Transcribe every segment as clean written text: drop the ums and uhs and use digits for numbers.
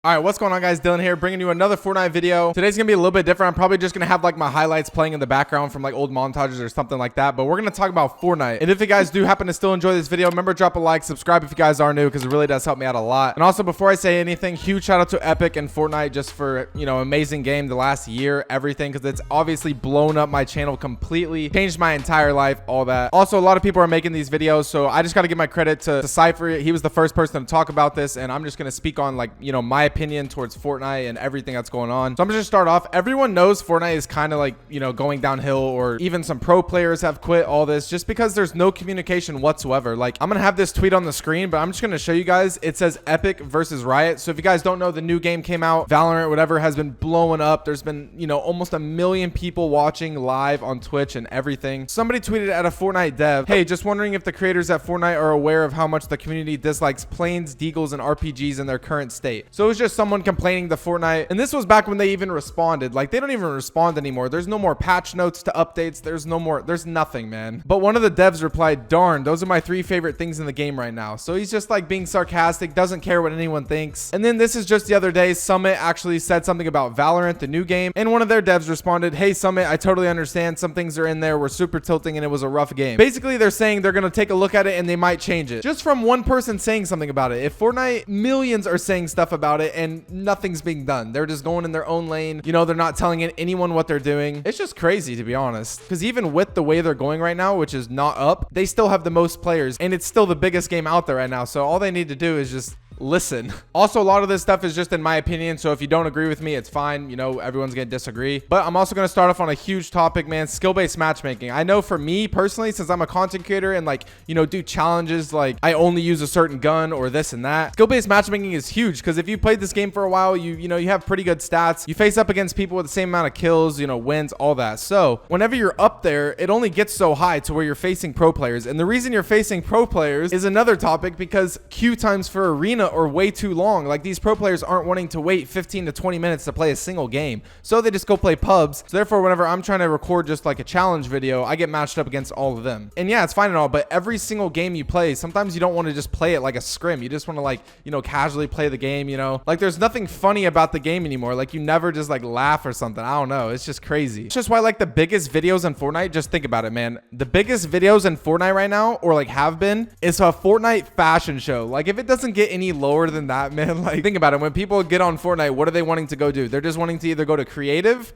All right, what's going on, guys? Dylan here, bringing you another Fortnite video. Today's gonna be a little bit different. I'm probably just gonna have like my highlights playing in the background from like old montages or something like that, but we're gonna talk about Fortnite. And if you guys do happen to still enjoy this video, remember, drop a like, subscribe if you guys are new, because it really does help me out a lot. And also, before I say anything, huge shout out to Epic and Fortnite just for, you know, amazing game the last year, everything, because it's obviously blown up my channel completely, changed my entire life, all that. Also, a lot of people are making these videos, so I just gotta give my credit to Cypher. He was the first person to talk about this, and I'm just gonna speak on, like, you know, my opinion towards Fortnite and everything that's going on. So I'm just start off. Everyone knows Fortnite is kind of like, you know, going downhill, or even some pro players have quit all this just because there's no communication whatsoever. Like, I'm gonna have this tweet on the screen, but I'm just gonna show you guys. It says Epic versus Riot. So if you guys don't know, the new game came out, Valorant, whatever, has been blowing up. There's been, you know, almost 1 million people watching live on Twitch and everything. Somebody tweeted at a Fortnite dev, "Hey, just wondering if the creators at Fortnite are aware of how much the community dislikes planes, deagles, and RPGs in their current state." So it was just someone complaining to Fortnite, and this was back when they even responded. Like, they don't even respond anymore. There's no more patch notes to updates. There's nothing, man. But one of the devs replied, "Darn, those are my 3 favorite things in the game right now." So he's just like being sarcastic, doesn't care what anyone thinks. And then this is just the other day, Summit actually said something about Valorant, the new game, and one of their devs responded, "Hey Summit, I totally understand some things are in there were super tilting and it was a rough game." Basically, they're saying they're gonna take a look at it and they might change it, just from one person saying something about it. If Fortnite millions are saying stuff about it and nothing's being done, they're just going in their own lane, you know, they're not telling anyone what they're doing. It's just crazy, to be honest, because even with the way they're going right now, which is not up, they still have the most players, and it's still the biggest game out there right now. So all they need to do is just listen. Also, a lot of this stuff is just in my opinion, so if you don't agree with me, it's fine. You know, everyone's gonna disagree. But I'm also gonna start off on a huge topic, man. Skill-based matchmaking. I know for me personally, since I'm a content creator and, like, you know, do challenges like I only use a certain gun or this and that, skill-based matchmaking is huge, because if you played this game for a while, you know, you have pretty good stats. You face up against people with the same amount of kills, you know, wins, all that. So whenever you're up there, it only gets so high to where you're facing pro players. And the reason you're facing pro players is another topic, because queue times for arena are way too long. Like, these pro players aren't wanting to wait 15 to 20 minutes to play a single game, so they just go play pubs. So therefore, whenever I'm trying to record just like a challenge video, I get matched up against all of them. And yeah, it's fine and all, but every single game you play, sometimes you don't want to just play it like a scrim. You just want to, like, you know, casually play the game, you know, like there's nothing funny about the game anymore. Like, you never just like laugh or something. I don't know, it's just crazy. It's just why, like, the biggest videos in Fortnite, just think about it, man, the biggest videos in Fortnite right now, or like have been, is a Fortnite fashion show. Like, if it doesn't get any lower than that, man, like, think about it. When people get on Fortnite, what are they wanting to go do? They're just wanting to either go to creative,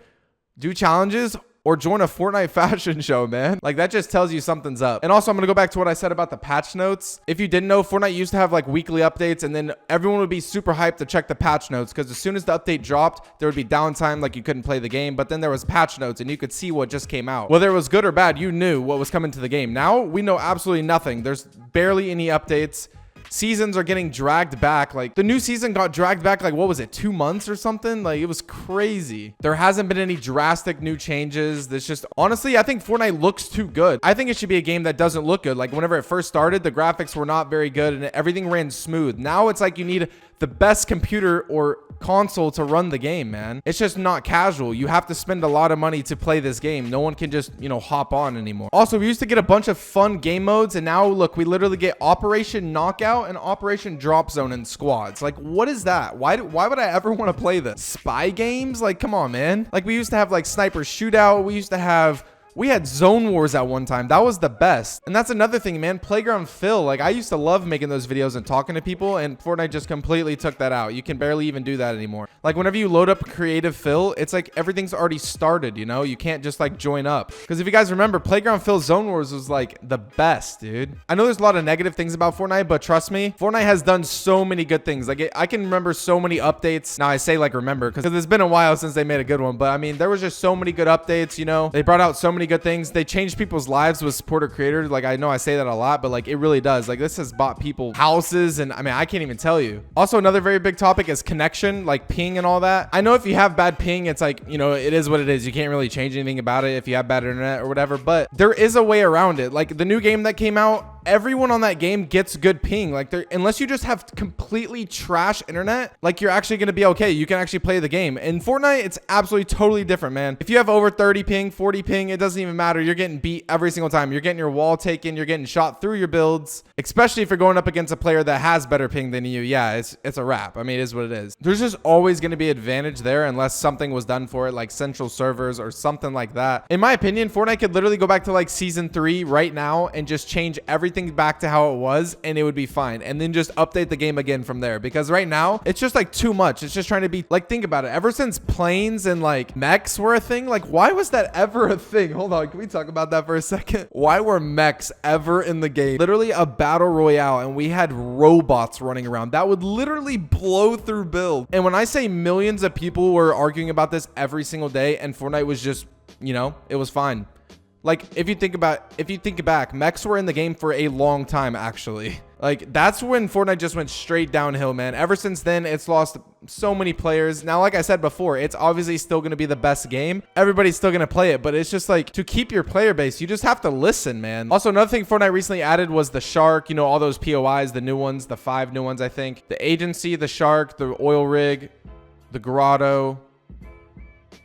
do challenges, or join a Fortnite fashion show, man. Like, that just tells you something's up. And also, I'm gonna go back to what I said about the patch notes. If you didn't know, Fortnite used to have like weekly updates, and then everyone would be super hyped to check the patch notes, because as soon as the update dropped, there would be downtime, like you couldn't play the game, but then there was patch notes and you could see what just came out. Whether it was good or bad, you knew what was coming to the game. Now we know absolutely nothing. There's barely any updates. Seasons are getting dragged back. Like, the new season got dragged back, like, what was it, 2 months or something? Like, it was crazy. There hasn't been any drastic new changes. This just, honestly, I think Fortnite looks too good. I think it should be a game that doesn't look good. Like, whenever it first started, the graphics were not very good and everything ran smooth. Now it's like you need the best computer or console to run the game, man. It's just not casual. You have to spend a lot of money to play this game. No one can just, you know, hop on anymore. Also, we used to get a bunch of fun game modes, and now look, we literally get Operation Knockout and Operation Drop Zone in squads. Like, what is that? Why would I ever want to play this? Spy games? Like, come on, man. Like, we used to have like Sniper Shootout. We had Zone Wars at one time. That was the best. And that's another thing, man. Playground Phil. Like, I used to love making those videos and talking to people, and Fortnite just completely took that out. You can barely even do that anymore. Like, whenever you load up Creative Phil, it's like everything's already started, you know? You can't just like join up. Because if you guys remember, Playground Phil Zone Wars was like the best, dude. I know there's a lot of negative things about Fortnite, but trust me, Fortnite has done so many good things. Like, I can remember so many updates. Now I say like remember, because it's been a while since they made a good one, but I mean, there was just so many good updates, you know? They brought out so many good things. They changed people's lives with supporter creators. Like, I know I say that a lot, but like, it really does. Like, this has bought people houses, and I mean, I can't even tell you. Also, another very big topic is connection, like ping and all that. I know if you have bad ping, it's like, you know, it is what it is. You can't really change anything about it if you have bad internet or whatever, but there is a way around it. Like, the new game that came out, everyone on that game gets good ping. Like, unless you just have completely trash internet, like, you're actually going to be okay. You can actually play the game. In Fortnite, it's absolutely totally different, man. If you have over 30 ping, 40 ping, it doesn't even matter. You're getting beat every single time. You're getting your wall taken. You're getting shot through your builds, especially if you're going up against a player that has better ping than you. Yeah, it's a wrap. I mean, it is what it is. There's just always going to be advantage there unless something was done for it, like central servers or something like that. In my opinion, Fortnite could literally go back to like season 3 right now and just change everything back to how it was, and it would be fine. And then just update the game again from there, because right now it's just like too much. It's just trying to be like, think about it. Ever since planes and like mechs were a thing, like, why was that ever a thing? Hold on, can we talk about that for a second? Why were mechs ever in the game? Literally a battle royale, and we had robots running around that would literally blow through build. And when I say millions of people were arguing about this every single day, and Fortnite was just, you know, it was fine. Like, if you think back, mechs were in the game for a long time, actually. Like, that's when Fortnite just went straight downhill, man. Ever since then, it's lost so many players. Now, like I said before, it's obviously still going to be the best game. Everybody's still going to play it, but it's just like, to keep your player base, you just have to listen, man. Also, another thing Fortnite recently added was the shark, you know, all those POIs, the new ones, the 5 new ones, I think. The agency, the shark, the oil rig, the grotto.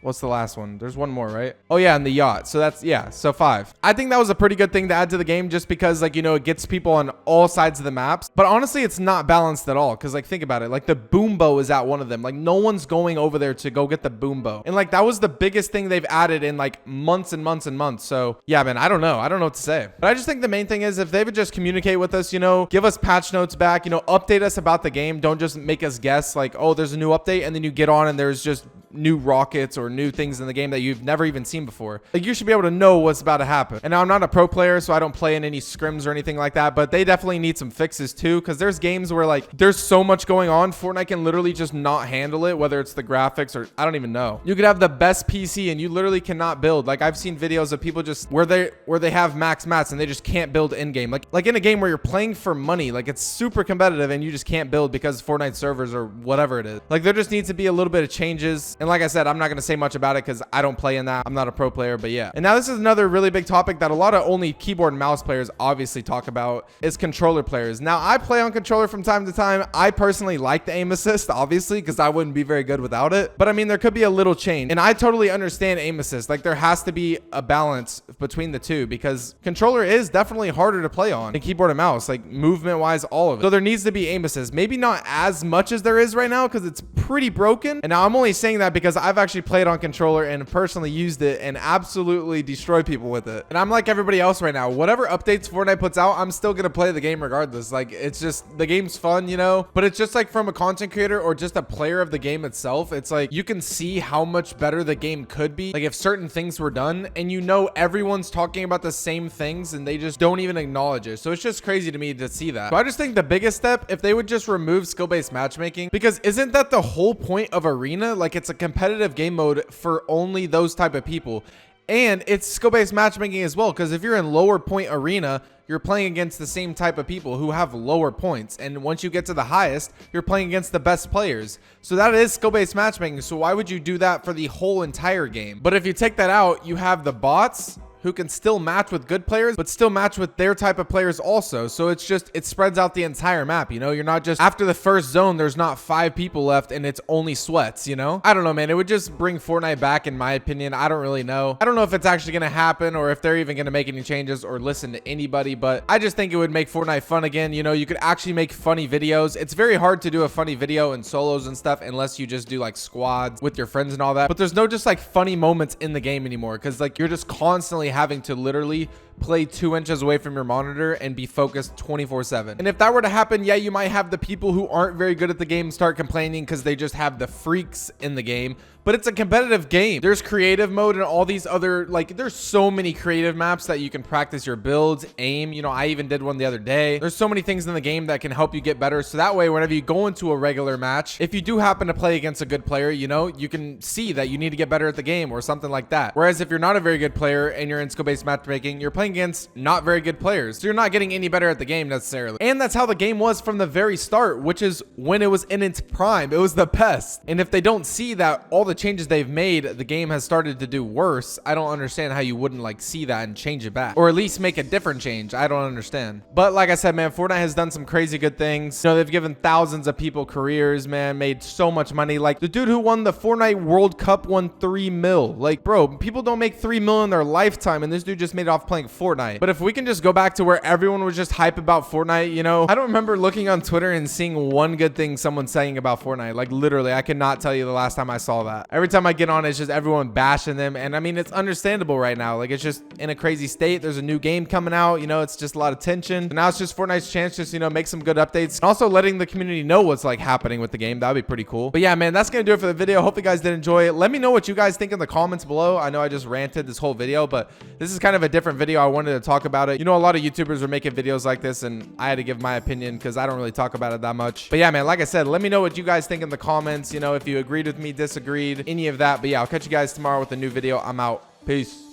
What's the last one? There's one more, right? Oh yeah, and the yacht. So that's, yeah, so 5. I think that was a pretty good thing to add to the game, just because, like, you know, it gets people on all sides of the maps. But honestly, it's not balanced at all, because, like, think about it. Like, the boom bow is at one of them. Like, no one's going over there to go get the boom bow. And like, that was the biggest thing they've added in like months and months and months. So yeah, man, I don't know what to say. But I just think the main thing is, if they would just communicate with us, you know, give us patch notes back, you know, update us about the game. Don't just make us guess like, oh, there's a new update, and then you get on and there's just new rockets or new things in the game that you've never even seen before. Like, you should be able to know what's about to happen. And now, I'm not a pro player, so I don't play in any scrims or anything like that, but they definitely need some fixes too, because there's games where like there's so much going on, Fortnite can literally just not handle it, whether it's the graphics or I don't even know. You could have the best PC and you literally cannot build. Like, I've seen videos of people just where they have max mats and they just can't build in game. Like in a game where you're playing for money, like, it's super competitive and you just can't build because Fortnite servers or whatever it is. Like, there just needs to be a little bit of changes. And like I said, I'm not going to say much about it because I don't play in that. I'm not a pro player, but yeah. And now this is another really big topic that a lot of only keyboard and mouse players obviously talk about, is controller players. Now, I play on controller from time to time. I personally like the aim assist, obviously, because I wouldn't be very good without it. But I mean, there could be a little change. And I totally understand aim assist. Like, there has to be a balance between the two, because controller is definitely harder to play on than keyboard and mouse, like movement wise, all of it. So there needs to be aim assist. Maybe not as much as there is right now, because it's pretty broken. And now I'm only saying that because I've actually played on controller and personally used it and absolutely destroyed people with it. And I'm like everybody else right now. Whatever updates Fortnite puts out, I'm still gonna play the game regardless. Like, it's just, the game's fun, you know? But it's just like, from a content creator or just a player of the game itself, it's like you can see how much better the game could be, like, if certain things were done. And you know, everyone's talking about the same things and they just don't even acknowledge it. So it's just crazy to me to see that. So I just think the biggest step, if they would just remove skill-based matchmaking, because isn't that the whole point of Arena? Like, it's a competitive game mode for only those type of people. And it's skill-based matchmaking as well, because if you're in lower point Arena, you're playing against the same type of people who have lower points. And once you get to the highest, you're playing against the best players. So that is skill-based matchmaking. So why would you do that for the whole entire game? But if you take that out, you have the bots who can still match with good players, but still match with their type of players also. So it's just, it spreads out the entire map, you know? You're not just, after the first zone, there's not 5 people left and it's only sweats, you know? I don't know, man. It would just bring Fortnite back, in my opinion. I don't really know. I don't know if it's actually gonna happen or if they're even gonna make any changes or listen to anybody, but I just think it would make Fortnite fun again. You know, you could actually make funny videos. It's very hard to do a funny video in solos and stuff unless you just do like squads with your friends and all that. But there's no just like funny moments in the game anymore, because like, you're just constantly having to literally play 2 inches away from your monitor and be focused 24/7. And if that were to happen, yeah, you might have the people who aren't very good at the game start complaining because they just have the freaks in the game. But it's a competitive game. There's creative mode and all these other, like, there's so many creative maps that you can practice your builds, aim. You know, I even did one the other day. There's so many things in the game that can help you get better. So that way, whenever you go into a regular match, if you do happen to play against a good player, you know, you can see that you need to get better at the game or something like that. Whereas if you're not a very good player and you're in skill-based matchmaking, you're playing playing against not very good players. So you're not getting any better at the game necessarily. And that's how the game was from the very start, which is when it was in its prime. It was the best. And if they don't see that all the changes they've made, the game has started to do worse, I don't understand how you wouldn't like see that and change it back, or at least make a different change. I don't understand. But like I said, man, Fortnite has done some crazy good things. You know, they've given thousands of people careers, man, made so much money. Like the dude who won the Fortnite World Cup won 3 mil. Like, bro, people don't make 3 mil in their lifetime, and this dude just made it off playing Fortnite. But if we can just go back to where everyone was just hype about Fortnite, you know, I don't remember looking on Twitter and seeing one good thing someone's saying about Fortnite. Like literally, I cannot tell you the last time I saw that. Every time I get on, it's just everyone bashing them. And I mean, it's understandable right now. Like it's just in a crazy state. There's a new game coming out, you know, it's just a lot of tension. And now it's just Fortnite's chance just, you know, make some good updates. And also letting the community know what's like happening with the game. That would be pretty cool. But yeah, man, that's going to do it for the video. Hope you guys did enjoy it. Let me know what you guys think in the comments below. I know I just ranted this whole video, but this is kind of a different video. I wanted to talk about it. You know, a lot of YouTubers are making videos like this, and I had to give my opinion because I don't really talk about it that much. But yeah, man, like I said, let me know what you guys think in the comments. You know, if you agreed with me, disagreed, any of that. But yeah, I'll catch you guys tomorrow with a new video. I'm out. Peace.